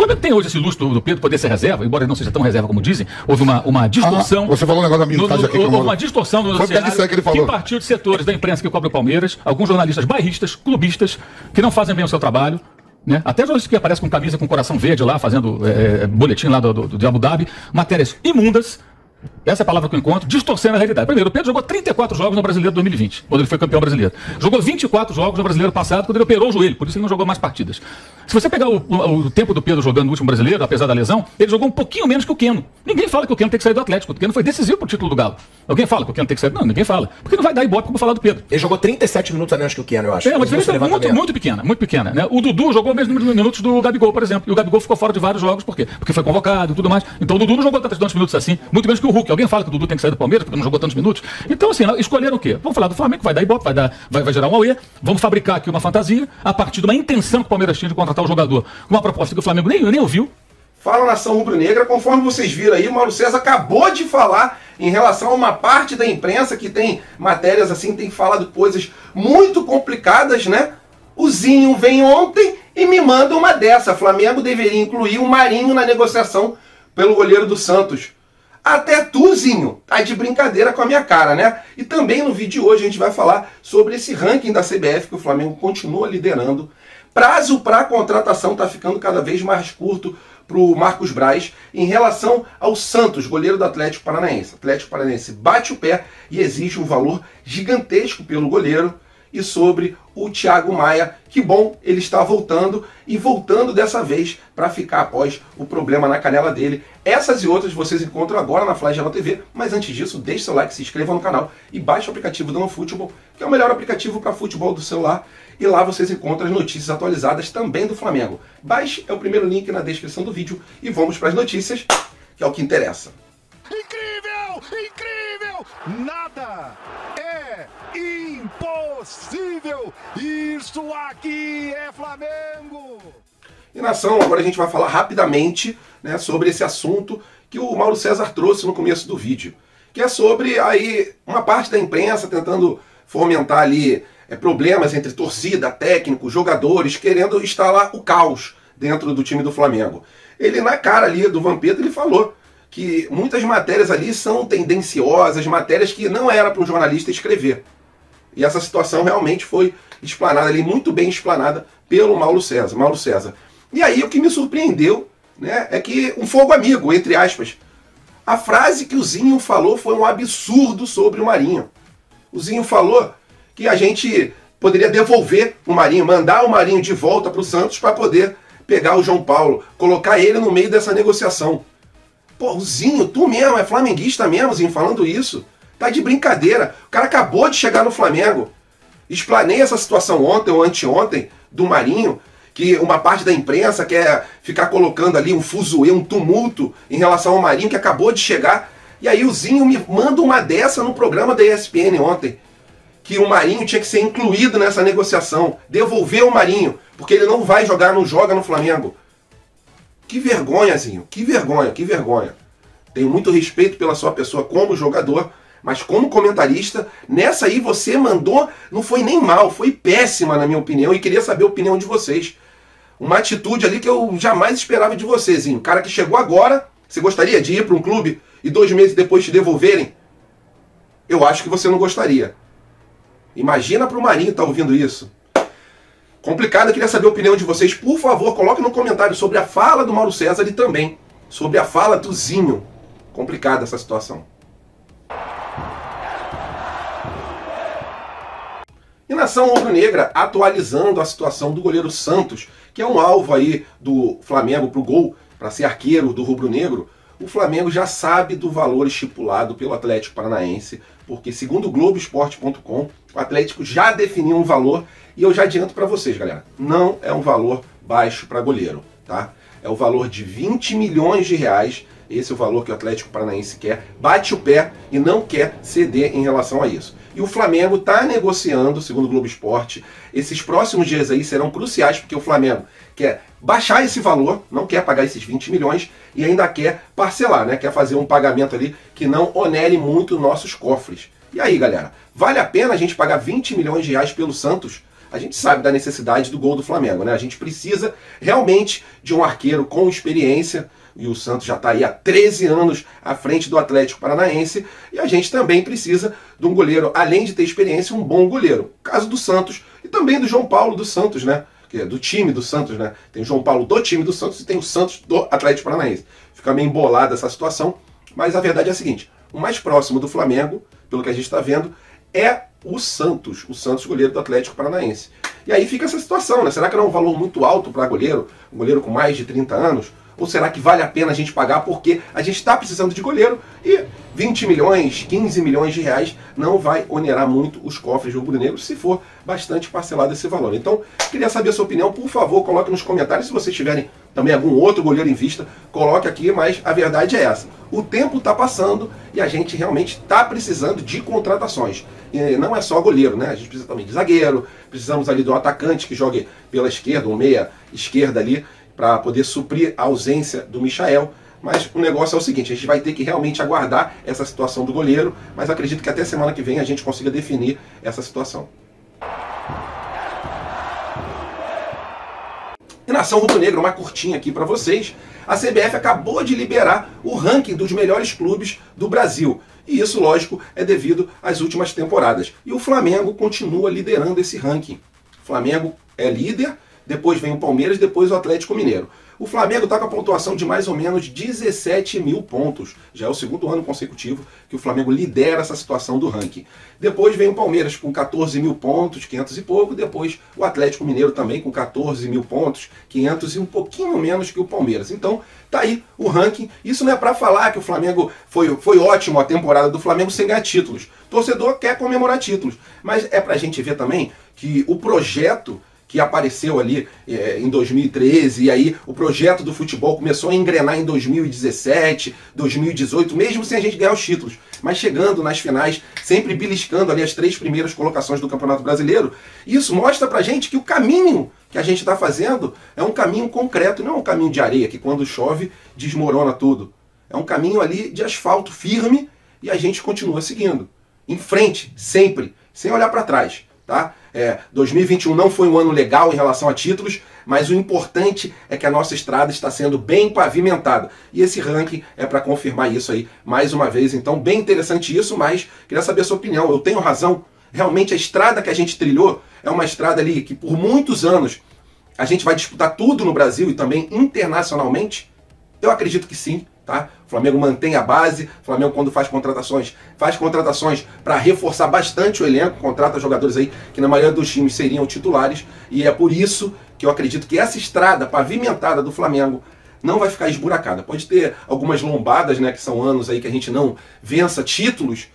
Flamengo tem hoje esse lustro do Pedro poder ser reserva, embora ele não seja tão reserva como dizem. Houve uma distorção. Você falou um negócio da minutagem aqui. Houve uma distorção no noticiário que partiu de setores da imprensa que cobre o Palmeiras, alguns jornalistas bairristas, clubistas, que não fazem bem o seu trabalho. Né? Até jornalistas que aparecem com camisa com coração verde lá, fazendo boletim lá do Abu Dhabi, matérias imundas. Essa é a palavra que eu encontro, distorcendo a realidade. Primeiro, o Pedro jogou 34 jogos no Brasileiro de 2020, quando ele foi campeão brasileiro. Jogou 24 jogos no Brasileiro passado, quando ele operou o joelho, por isso ele não jogou mais partidas. Se você pegar o tempo do Pedro jogando no último Brasileiro, apesar da lesão, ele jogou um pouquinho menos que o Keno. Ninguém fala que o Keno tem que sair do Atlético. O Keno foi decisivo pro título do Galo. Alguém fala que o Keno tem que sair? Não, ninguém fala. Porque não vai dar ibope como falar do Pedro. Ele jogou 37 minutos a menos que o Keno, eu acho. É uma diferença muito pequena. Né? O Dudu jogou o mesmo número de minutos do Gabigol, por exemplo. E o Gabigol ficou fora de vários jogos, por quê? Porque foi convocado e tudo mais. Então o Dudu não jogou tantos minutos assim, muito menos que o Hulk. Alguém fala que o Dudu tem que sair do Palmeiras porque não jogou tantos minutos. Então, assim, escolheram o quê? Vamos falar do Flamengo, vai dar ibope, vai gerar um auê. Vamos fabricar aqui uma fantasia a partir de uma intenção que o Palmeiras tinha de contratar o jogador. Uma proposta que o Flamengo nem ouviu. Fala, nação rubro-negra, conforme vocês viram aí, o Mauro César acabou de falar em relação a uma parte da imprensa que tem matérias assim, tem falado coisas muito complicadas, né? O Zinho vem ontem e me manda uma dessa. Flamengo deveria incluir o Marinho na negociação pelo goleiro do Santos. Até tu, Zinho, tá de brincadeira com a minha cara, né? E também no vídeo de hoje a gente vai falar sobre esse ranking da CBF que o Flamengo continua liderando. Prazo para a contratação está ficando cada vez mais curto para o Marcos Braz em relação ao Santos, goleiro do Atlético Paranaense. O Atlético Paranaense bate o pé e exige um valor gigantesco pelo goleiro. E sobre o Thiago Maia, que bom, ele está voltando e voltando dessa vez para ficar após o problema na canela dele. Essas e outras vocês encontram agora na Flagela TV, mas antes disso, deixe seu like, se inscreva no canal e baixe o aplicativo do OneFootball, que é o melhor aplicativo para futebol do celular. E lá vocês encontram as notícias atualizadas também do Flamengo. Baixe, é o primeiro link na descrição do vídeo e vamos para as notícias, que é o que interessa. Incrível! Incrível! Nada é impossível! Isso aqui é Flamengo! E nação, agora a gente vai falar rapidamente, né, sobre esse assunto que o Mauro César trouxe no começo do vídeo, que é sobre aí uma parte da imprensa tentando fomentar ali problemas entre torcida, técnico, jogadores, querendo instalar o caos dentro do time do Flamengo. Ele, na cara ali do Vampeta, ele falou que muitas matérias ali são tendenciosas, matérias que não era para um jornalista escrever. E essa situação realmente foi explanada ali, muito bem explanada pelo Mauro César. E aí o que me surpreendeu, né, é que um fogo amigo, entre aspas. A frase que o Zinho falou foi um absurdo sobre o Marinho. O Zinho falou que a gente poderia devolver o Marinho, mandar o Marinho de volta para o Santos para poder pegar o João Paulo, colocar ele no meio dessa negociação. Pô, o Zinho, tu mesmo, é flamenguista mesmo, Zinho, falando isso? Tá de brincadeira. O cara acabou de chegar no Flamengo. Explanei essa situação ontem ou anteontem do Marinho, que uma parte da imprensa quer ficar colocando ali um fuzuê, um tumulto em relação ao Marinho que acabou de chegar. E aí o Zinho me manda uma dessa no programa da ESPN ontem, que o Marinho tinha que ser incluído nessa negociação, devolver o Marinho, porque ele não vai jogar, não joga no Flamengo. Que vergonha, Zinho, que vergonha, que vergonha. Tenho muito respeito pela sua pessoa como jogador, mas como comentarista, nessa aí você mandou, não foi nem mal, foi péssima na minha opinião, e queria saber a opinião de vocês. Uma atitude ali que eu jamais esperava de você, Zinho. Cara que chegou agora, você gostaria de ir para um clube e 2 meses depois te devolverem? Eu acho que você não gostaria. Imagina para o Marinho estar ouvindo isso. Complicado, eu queria saber a opinião de vocês. Por favor, coloque no comentário sobre a fala do Mauro César e também sobre a fala do Zinho. Complicada essa situação. E nação rubro-negra atualizando a situação do goleiro Santos, que é um alvo aí do Flamengo para o gol, para ser arqueiro do rubro-negro. O Flamengo já sabe do valor estipulado pelo Atlético Paranaense, porque segundo o Globoesporte.com, o Atlético já definiu um valor, e eu já adianto para vocês, galera, não é um valor baixo para goleiro, tá? É o valor de 20 milhões de reais, esse é o valor que o Atlético Paranaense quer, bate o pé e não quer ceder em relação a isso. E o Flamengo está negociando, segundo o Globo Esporte, esses próximos dias aí serão cruciais, porque o Flamengo quer baixar esse valor, não quer pagar esses 20 milhões e ainda quer parcelar, né? Quer fazer um pagamento ali que não onere muito nossos cofres. E aí, galera, vale a pena a gente pagar 20 milhões de reais pelo Santos? a gente sabe da necessidade do gol do Flamengo, né? A gente precisa realmente de um arqueiro com experiência, e o Santos já está aí há 13 anos à frente do Atlético Paranaense, e a gente também precisa de um goleiro, além de ter experiência, um bom goleiro. Caso do Santos e também do João Paulo do Santos, né? Do time do Santos, né? Tem o João Paulo do time do Santos e tem o Santos do Atlético Paranaense. Fica meio embolada essa situação, mas a verdade é a seguinte: o mais próximo do Flamengo, pelo que a gente está vendo, é o Santos goleiro do Atlético Paranaense. E aí fica essa situação, né? Será que não é um valor muito alto para goleiro, um goleiro com mais de 30 anos? Ou será que vale a pena a gente pagar porque a gente está precisando de goleiro e 20 milhões, 15 milhões de reais não vai onerar muito os cofres rubro-negros se for bastante parcelado esse valor. Então, queria saber a sua opinião, por favor, coloque nos comentários. Se vocês tiverem também algum outro goleiro em vista, coloque aqui, mas a verdade é essa. O tempo está passando e a gente realmente está precisando de contratações. E não é só goleiro, né? A gente precisa também de zagueiro, precisamos ali de um atacante que jogue pela esquerda, um meia esquerda ali, para poder suprir a ausência do Michael. Mas o negócio é o seguinte: a gente vai ter que realmente aguardar essa situação do goleiro, mas acredito que até semana que vem a gente consiga definir essa situação. E nação rubro-negra, uma curtinha aqui para vocês. A CBF acabou de liberar o ranking dos melhores clubes do Brasil. E isso, lógico, é devido às últimas temporadas. E o Flamengo continua liderando esse ranking. O Flamengo é líder, depois vem o Palmeiras, depois o Atlético Mineiro. O Flamengo está com a pontuação de mais ou menos 17 mil pontos. Já é o segundo ano consecutivo que o Flamengo lidera essa situação do ranking. Depois vem o Palmeiras com 14 mil pontos, 500 e pouco. Depois o Atlético Mineiro também com 14 mil pontos, 500 e um pouquinho menos que o Palmeiras. Então tá aí o ranking. Isso não é para falar que o Flamengo foi ótimo a temporada do Flamengo sem ganhar títulos. O torcedor quer comemorar títulos. Mas é para a gente ver também que o projeto que apareceu ali em 2013, e aí o projeto do futebol começou a engrenar em 2017, 2018, mesmo sem a gente ganhar os títulos, mas chegando nas finais, sempre beliscando ali as 3 primeiras colocações do Campeonato Brasileiro. Isso mostra pra gente que o caminho que a gente está fazendo é um caminho concreto, não é um caminho de areia que quando chove desmorona tudo. É um caminho ali de asfalto firme e a gente continua seguindo, em frente, sempre, sem olhar para trás, tá? 2021 não foi um ano legal em relação a títulos, mas o importante é que a nossa estrada está sendo bem pavimentada. E esse ranking é para confirmar isso aí mais uma vez. Então, bem interessante isso, mas queria saber a sua opinião. Eu tenho razão? Realmente a estrada que a gente trilhou é uma estrada ali que por muitos anos a gente vai disputar tudo no Brasil e também internacionalmente? Eu acredito que sim. Tá? O Flamengo mantém a base, o Flamengo quando faz contratações para reforçar bastante o elenco, contrata jogadores aí que na maioria dos times seriam titulares, e é por isso que eu acredito que essa estrada pavimentada do Flamengo não vai ficar esburacada. Pode ter algumas lombadas, né, que são anos aí que a gente não vença títulos,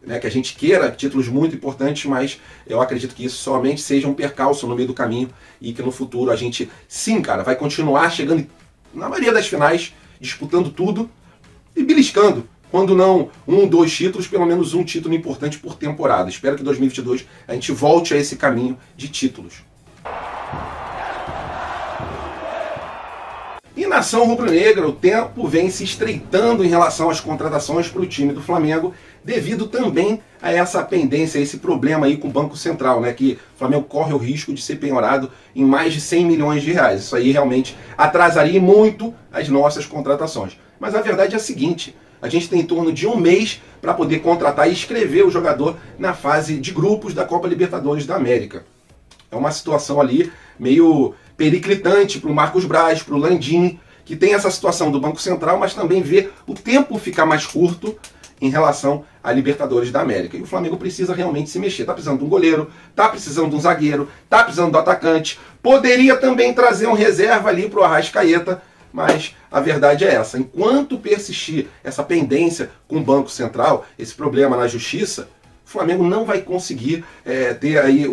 né, que a gente queira títulos muito importantes, mas eu acredito que isso somente seja um percalço no meio do caminho e que no futuro a gente, sim, cara, vai continuar chegando na maioria das finais, disputando tudo e beliscando, quando não 1, 2 títulos, pelo menos um título importante por temporada. Espero que em 2022 a gente volte a esse caminho de títulos. E nação rubro-negra, o tempo vem se estreitando em relação às contratações para o time do Flamengo, devido também a essa pendência, a esse problema aí com o Banco Central, né? Que o Flamengo corre o risco de ser penhorado em mais de 100 milhões de reais. Isso aí realmente atrasaria muito as nossas contratações. Mas a verdade é a seguinte: a gente tem em torno de um mês para poder contratar e inscrever o jogador na fase de grupos da Copa Libertadores da América. É uma situação ali meio periclitante para o Marcos Braz, para o Landim, que tem essa situação do Banco Central, mas também vê o tempo ficar mais curto em relação à Libertadores da América. E o Flamengo precisa realmente se mexer. Está precisando de um goleiro, está precisando de um zagueiro, está precisando do atacante. Poderia também trazer um reserva ali para o Arrascaeta, mas a verdade é essa. Enquanto persistir essa pendência com o Banco Central, esse problema na Justiça, o Flamengo não vai conseguir ter aí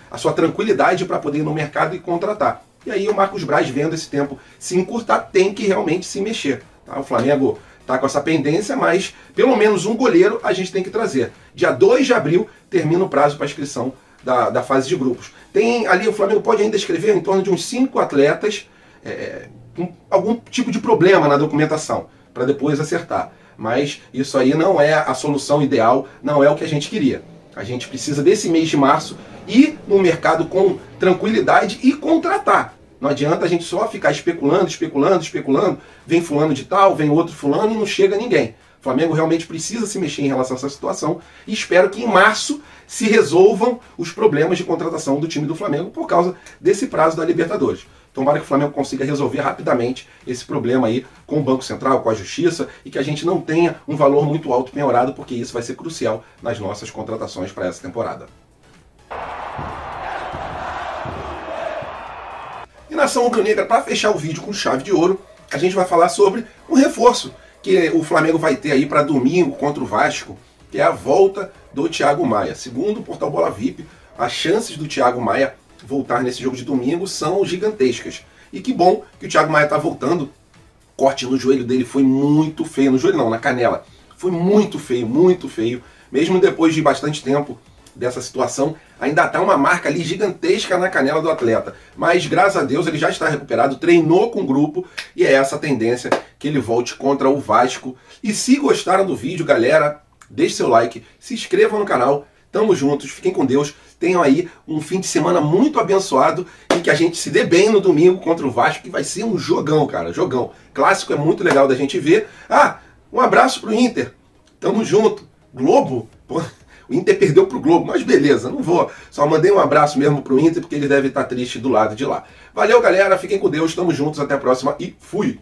a sua tranquilidade para poder ir no mercado e contratar. E aí o Marcos Braz, vendo esse tempo se encurtar, tem que realmente se mexer. Tá? O Flamengo está com essa pendência, mas pelo menos um goleiro a gente tem que trazer. Dia 2 de abril termina o prazo para a inscrição da fase de grupos. Tem ali, o Flamengo pode ainda escrever em torno de uns 5 atletas com algum tipo de problema na documentação, para depois acertar. Mas isso aí não é a solução ideal, não é o que a gente queria. A gente precisa desse mês de março ir no mercado com tranquilidade e contratar. Não adianta a gente só ficar especulando, vem fulano de tal, vem outro fulano e não chega ninguém. O Flamengo realmente precisa se mexer em relação a essa situação e espero que em março se resolvam os problemas de contratação do time do Flamengo por causa desse prazo da Libertadores. Tomara que o Flamengo consiga resolver rapidamente esse problema aí com o Banco Central, com a Justiça, e que a gente não tenha um valor muito alto penhorado, porque isso vai ser crucial nas nossas contratações para essa temporada. E nação rubro-negra, para fechar o vídeo com chave de ouro, a gente vai falar sobre um reforço que o Flamengo vai ter aí para domingo contra o Vasco, que é a volta do Thiago Maia. Segundo o portal Bola VIP, as chances do Thiago Maia voltar nesse jogo de domingo são gigantescas. E que bom que o Thiago Maia está voltando. O corte no joelho dele foi muito feio. No joelho não, na canela. Foi muito feio, muito feio. Mesmo depois de bastante tempo dessa situação, ainda está uma marca ali gigantesca na canela do atleta. Mas, graças a Deus, ele já está recuperado, treinou com o grupo e é essa a tendência que ele volte contra o Vasco. E se gostaram do vídeo, galera, deixe seu like, se inscrevam no canal. Tamo juntos, fiquem com Deus. Tenham aí um fim de semana muito abençoado e que a gente se dê bem no domingo contra o Vasco, que vai ser um jogão, cara, jogão. Clássico é muito legal da gente ver. Ah, um abraço pro Inter. Tamo junto. Globo? Pô, o Inter perdeu pro Globo, mas beleza, não vou. Só mandei um abraço mesmo pro Inter, porque ele deve estar triste do lado de lá. Valeu, galera, fiquem com Deus, tamo juntos, até a próxima e fui!